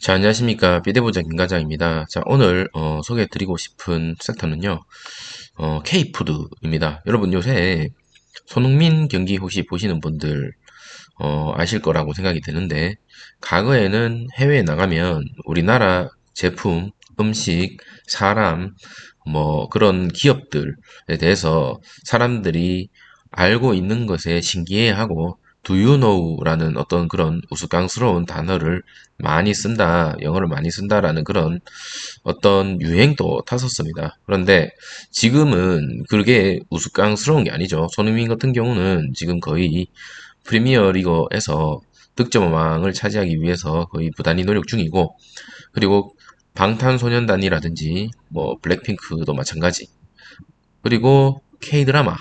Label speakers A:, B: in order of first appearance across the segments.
A: 자, 안녕하십니까. 비대보자 김과장입니다. 자, 오늘 소개해드리고 싶은 섹터는요. K푸드입니다. 여러분 요새 손흥민 경기 혹시 보시는 분들 아실 거라고 생각이 드는데, 과거에는 해외에 나가면 우리나라 제품, 음식, 사람, 뭐 그런 기업들에 대해서 사람들이 알고 있는 것에 신기해하고 Do you know라는 어떤 그런 우스꽝스러운 단어를 많이 쓴다, 영어를 많이 쓴다라는 그런 어떤 유행도 탔었습니다. 그런데 지금은 그게 우스꽝스러운 게 아니죠. 손흥민 같은 경우는 지금 거의 프리미어 리거에서 득점왕을 차지하기 위해서 거의 부단히 노력 중이고, 그리고 방탄소년단이라든지 뭐 블랙핑크도 마찬가지, 그리고 K-드라마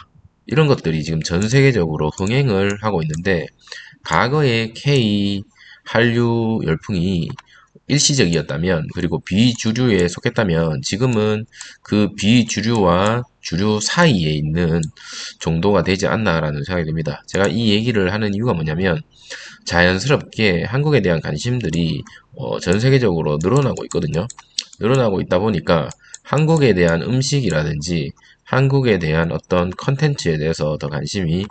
A: 이런 것들이 지금 전 세계적으로 흥행을 하고 있는데, 과거의 K 한류 열풍이 일시적이었다면, 그리고 비주류에 속했다면, 지금은 그 비주류와 주류 사이에 있는 정도가 되지 않나라는 생각이 듭니다. 제가 이 얘기를 하는 이유가 뭐냐면, 자연스럽게 한국에 대한 관심들이 전 세계적으로 늘어나고 있거든요. 늘어나고 있다 보니까 한국에 대한 음식이라든지 한국에 대한 어떤 컨텐츠에 대해서 더 관심이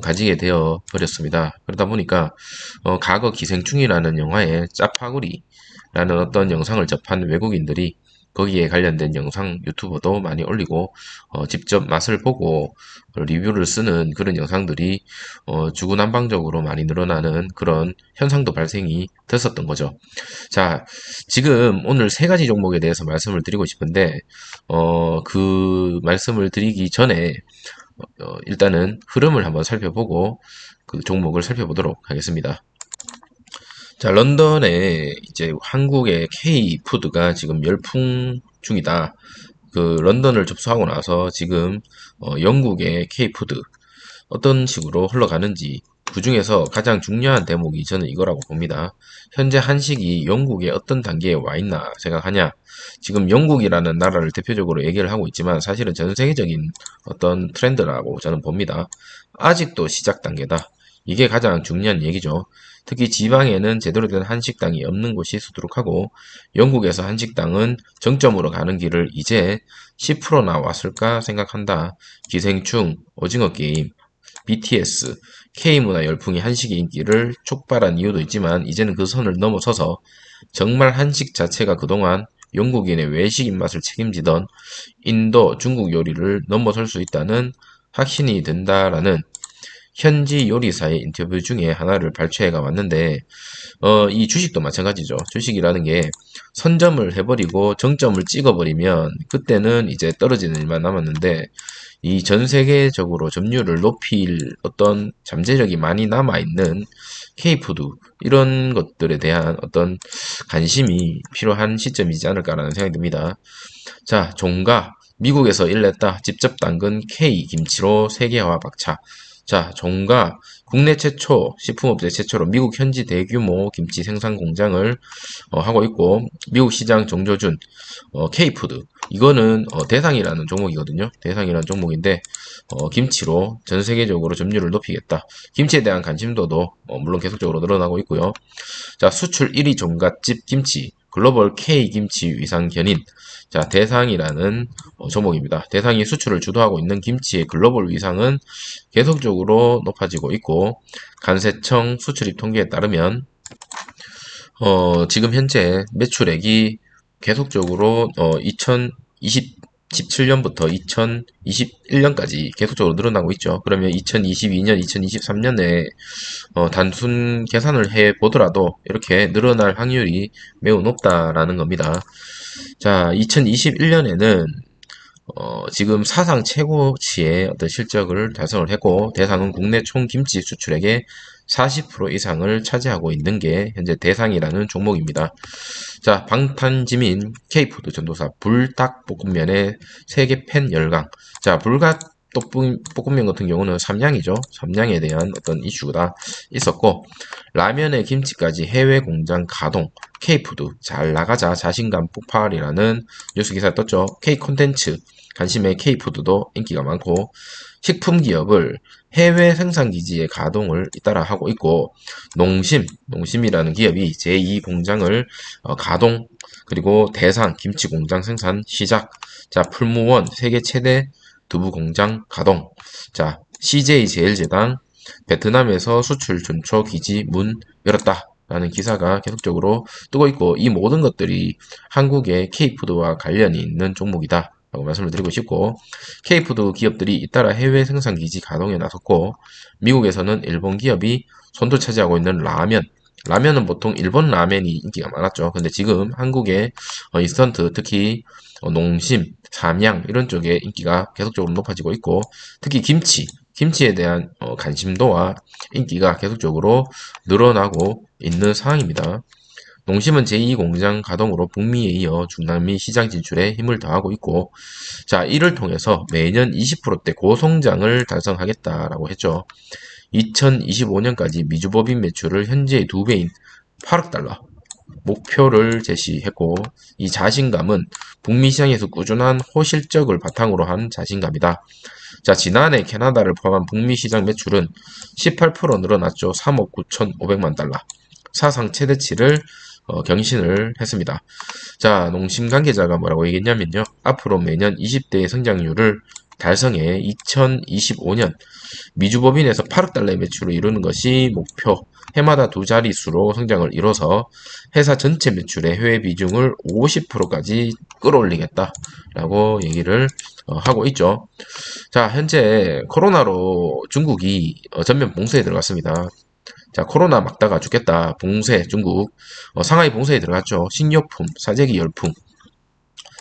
A: 가지게 되어 버렸습니다. 그러다 보니까 과거 기생충이라는 영화의 짜파구리라는 어떤 영상을 접한 외국인들이 거기에 관련된 영상 유튜버도 많이 올리고 직접 맛을 보고 리뷰를 쓰는 그런 영상들이 주구난방적으로 많이 늘어나는 그런 현상도 발생이 됐었던 거죠. 자, 지금 오늘 세 가지 종목에 대해서 말씀을 드리고 싶은데, 그 말씀을 드리기 전에, 일단은 흐름을 한번 살펴보고 그 종목을 살펴보도록 하겠습니다. 자, 런던에 이제 한국의 K푸드가 지금 열풍 중이다. 그 런던을 접수하고 나서 지금 영국의 K푸드 어떤 식으로 흘러가는지, 그 중에서 가장 중요한 대목이 저는 이거라고 봅니다. 현재 한식이 영국의 어떤 단계에 와 있나 생각하냐? 지금 영국이라는 나라를 대표적으로 얘기를 하고 있지만 사실은 전 세계적인 어떤 트렌드라고 저는 봅니다. 아직도 시작 단계다. 이게 가장 중요한 얘기죠. 특히 지방에는 제대로 된 한식당이 없는 곳이 수두룩하고, 영국에서 한식당은 정점으로 가는 길을 이제 10%나 왔을까 생각한다. 기생충, 오징어 게임, BTS, K문화 열풍이 한식의 인기를 촉발한 이유도 있지만, 이제는 그 선을 넘어서서 정말 한식 자체가 그동안 영국인의 외식 입맛을 책임지던 인도, 중국 요리를 넘어설 수 있다는 확신이 든다라는 현지 요리사의 인터뷰 중에 하나를 발췌해가 왔는데, 이 주식도 마찬가지죠. 주식이라는 게 선점을 해버리고 정점을 찍어버리면 그때는 이제 떨어지는 일만 남았는데, 이 전 세계적으로 점유율을 높일 어떤 잠재력이 많이 남아있는 K푸드, 이런 것들에 대한 어떤 관심이 필요한 시점이지 않을까라는 생각이 듭니다. 자, 종가. 미국에서 일냈다. 직접 담근 K 김치로 세계화 박차. 자, 종가. 국내 최초, 식품업체 최초로 미국 현지 대규모 김치 생산 공장을 하고 있고, 미국 시장 정조준, K푸드. 이거는 대상이라는 종목이거든요. 대상이라는 종목인데, 김치로 전 세계적으로 점유율을 높이겠다. 김치에 대한 관심도도 물론 계속적으로 늘어나고 있고요. 자, 수출 1위 종갓집 김치, 글로벌 K김치 위상 견인. 자, 대상이라는 종목입니다. 대상이 수출을 주도하고 있는 김치의 글로벌 위상은 계속적으로 높아지고 있고, 간세청 수출입 통계에 따르면 지금 현재 매출액이 계속적으로 2017년부터 2021년까지 계속적으로 늘어나고 있죠. 그러면 2022년, 2023년에 단순 계산을 해 보더라도 이렇게 늘어날 확률이 매우 높다라는 겁니다. 자, 2021년에는 지금 사상 최고치의 어떤 실적을 달성을 했고, 대상은 국내 총 김치 수출액의 40% 이상을 차지하고 있는 게 현재 대상이라는 종목입니다. 자, 방탄지민 K푸드 전도사 불닭볶음면의 세계 팬 열강. 자, 불닭볶음면 같은 경우는 삼양이죠. 삼양에 대한 어떤 이슈가 있었고, 라면에 김치까지 해외 공장 가동. K푸드 잘 나가자 자신감 폭발이라는 뉴스 기사 떴죠. K 콘텐츠 관심의 K푸드도 인기가 많고, 식품 기업을 해외 생산기지의 가동을 잇따라 하고 있고, 농심이라는 기업이 제2공장을 가동, 그리고 대상 김치 공장 생산 시작, 자, 풀무원 세계 최대 두부 공장 가동, 자, CJ 제일제당 베트남에서 수출 전초 기지 문 열었다. 라는 기사가 계속적으로 뜨고 있고, 이 모든 것들이 한국의 K푸드와 관련이 있는 종목이다 라고 말씀을 드리고 싶고, K푸드 기업들이 잇따라 해외 생산 기지 가동에 나섰고, 미국에서는 일본 기업이 선두 차지하고 있는 라면은 보통 일본 라면이 인기가 많았죠. 근데 지금 한국의 인스턴트, 특히 농심, 삼양 이런 쪽에 인기가 계속적으로 높아지고 있고, 특히 김치에 대한 관심도와 인기가 계속적으로 늘어나고 있는 상황입니다. 농심은 제2공장 가동으로 북미에 이어 중남미 시장 진출에 힘을 더하고 있고, 자, 이를 통해서 매년 20%대 고성장을 달성하겠다라고 했죠. 2025년까지 미주법인 매출을 현재의 2배인 8억 달러 목표를 제시했고, 이 자신감은 북미 시장에서 꾸준한 호실적을 바탕으로 한 자신감이다. 자, 지난해 캐나다를 포함한 북미 시장 매출은 18% 늘어났죠. 3억 9,500만 달러. 사상 최대치를 경신을 했습니다. 자, 농심 관계자가 뭐라고 얘기했냐면요. 앞으로 매년 20대의 성장률을 달성해 2025년 미주법인에서 8억 달러의 매출을 이루는 것이 목표, 해마다 두 자릿수로 성장을 이뤄서 회사 전체 매출의 해외 비중을 50%까지 끌어올리겠다라고 얘기를 하고 있죠. 자, 현재 코로나로 중국이 전면 봉쇄에 들어갔습니다. 자, 코로나 막다가 죽겠다. 봉쇄, 중국. 상하이 봉쇄에 들어갔죠. 식료품, 사재기 열풍.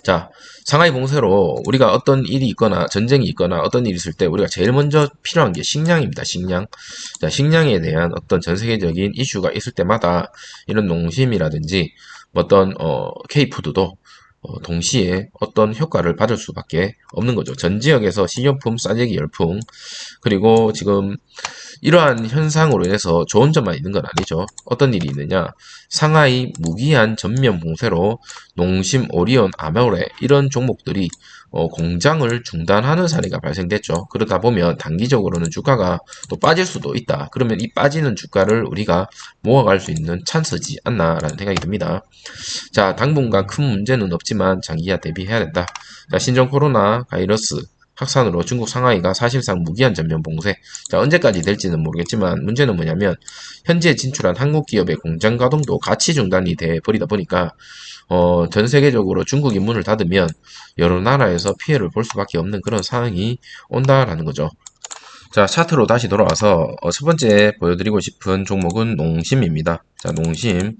A: 자, 상하이 봉쇄로 우리가 어떤 일이 있거나 전쟁이 있거나 어떤 일이 있을 때 우리가 제일 먼저 필요한 게 식량입니다. 식량. 자, 식량에 대한 어떤 전 세계적인 이슈가 있을 때마다 이런 농심이라든지 어떤 K푸드도 동시에 어떤 효과를 받을 수밖에 없는 거죠. 전 지역에서 식료품 싸제기 열풍, 그리고 지금 이러한 현상으로 인해서 좋은 점만 있는 건 아니죠. 어떤 일이 있느냐? 상하이 무기한 전면 봉쇄로 농심, 오리온, 아모레 이런 종목들이 공장을 중단하는 사례가 발생됐죠. 그러다 보면 단기적으로는 주가가 또 빠질 수도 있다. 그러면 이 빠지는 주가를 우리가 모아갈 수 있는 찬스지 않나라는 생각이 듭니다. 자, 당분간 큰 문제는 없지만 장기화 대비해야 된다. 자, 신종 코로나 바이러스 확산으로 중국 상하이가 사실상 무기한 전면 봉쇄. 자, 언제까지 될지는 모르겠지만 문제는 뭐냐면 현재 진출한 한국 기업의 공장 가동도 같이 중단이 돼 버리다 보니까 전 세계적으로 중국이 문을 닫으면 여러 나라에서 피해를 볼 수밖에 없는 그런 상황이 온다라는 거죠. 자, 차트로 다시 돌아와서 첫 번째 보여드리고 싶은 종목은 농심입니다. 자, 농심.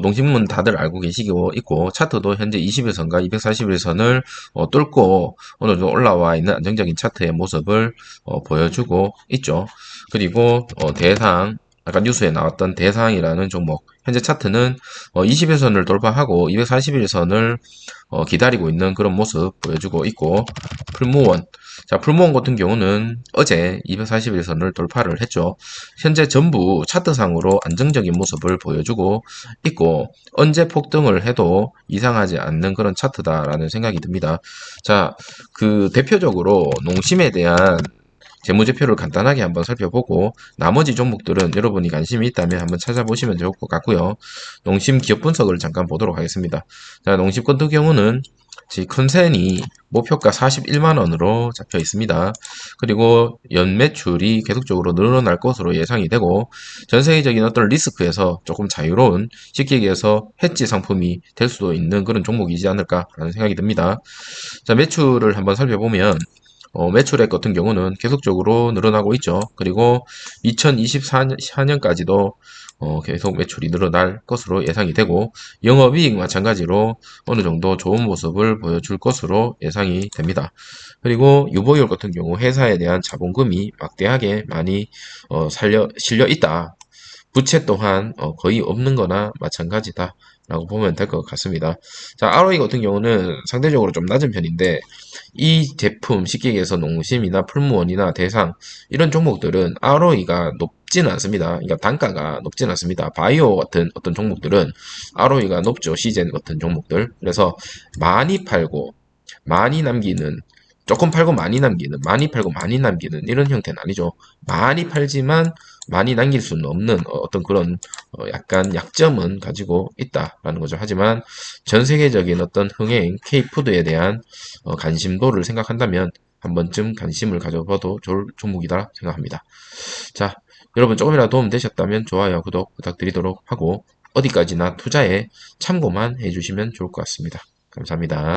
A: 농심은 다들 알고 계시고 있고, 차트도 현재 21선과 241선을 뚫고 어느 정도 올라와 있는 안정적인 차트의 모습을 보여주고 있죠. 그리고 대상, 아까 뉴스에 나왔던 대상이라는 종목, 현재 차트는 21선을 돌파하고 241선을 기다리고 있는 그런 모습 보여주고 있고, 풀무원. 자, 풀무원 같은 경우는 어제 241선을 돌파를 했죠. 현재 전부 차트상으로 안정적인 모습을 보여주고 있고, 언제 폭등을 해도 이상하지 않는 그런 차트다라는 생각이 듭니다. 자, 대표적으로 농심에 대한 재무제표를 간단하게 한번 살펴보고 나머지 종목들은 여러분이 관심이 있다면 한번 찾아보시면 좋을 것 같고요. 농심 기업 분석을 잠깐 보도록 하겠습니다. 자, 농심 같은 경우는 컨센이 목표가 41만원으로 잡혀 있습니다. 그리고 연매출이 계속적으로 늘어날 것으로 예상이 되고, 전 세계적인 어떤 리스크에서 조금 자유로운, 쉽게 얘기해서 해지 상품이 될 수도 있는 그런 종목이지 않을까라는 생각이 듭니다. 자, 매출을 한번 살펴보면 매출액 같은 경우는 계속적으로 늘어나고 있죠. 그리고 2024년까지도 계속 매출이 늘어날 것으로 예상이 되고, 영업이익 마찬가지로 어느 정도 좋은 모습을 보여줄 것으로 예상이 됩니다. 그리고 유보율 같은 경우 회사에 대한 자본금이 막대하게 많이 실려 있다. 부채 또한 거의 없는 거나 마찬가지다 라고 보면 될 것 같습니다. 자, ROE 같은 경우는 상대적으로 좀 낮은 편인데, 이 제품, 쉽게 얘기해서 농심이나 풀무원이나 대상 이런 종목들은 ROE가 높지는 않습니다. 그러니까 단가가 높지는 않습니다. 바이오 같은 어떤 종목들은 ROE가 높죠. 시젠 같은 종목들. 그래서 많이 팔고 많이 남기는 조금 팔고 많이 남기는, 많이 팔고 많이 남기는 이런 형태는 아니죠. 많이 팔지만 많이 남길 수는 없는 어떤 그런 약간 약점은 가지고 있다라는 거죠. 하지만 전 세계적인 어떤 흥행, K푸드에 대한 관심도를 생각한다면 한 번쯤 관심을 가져봐도 좋을 종목이다 생각합니다. 자, 여러분 조금이라도 도움 되셨다면 좋아요, 구독 부탁드리도록 하고 어디까지나 투자에 참고만 해주시면 좋을 것 같습니다. 감사합니다.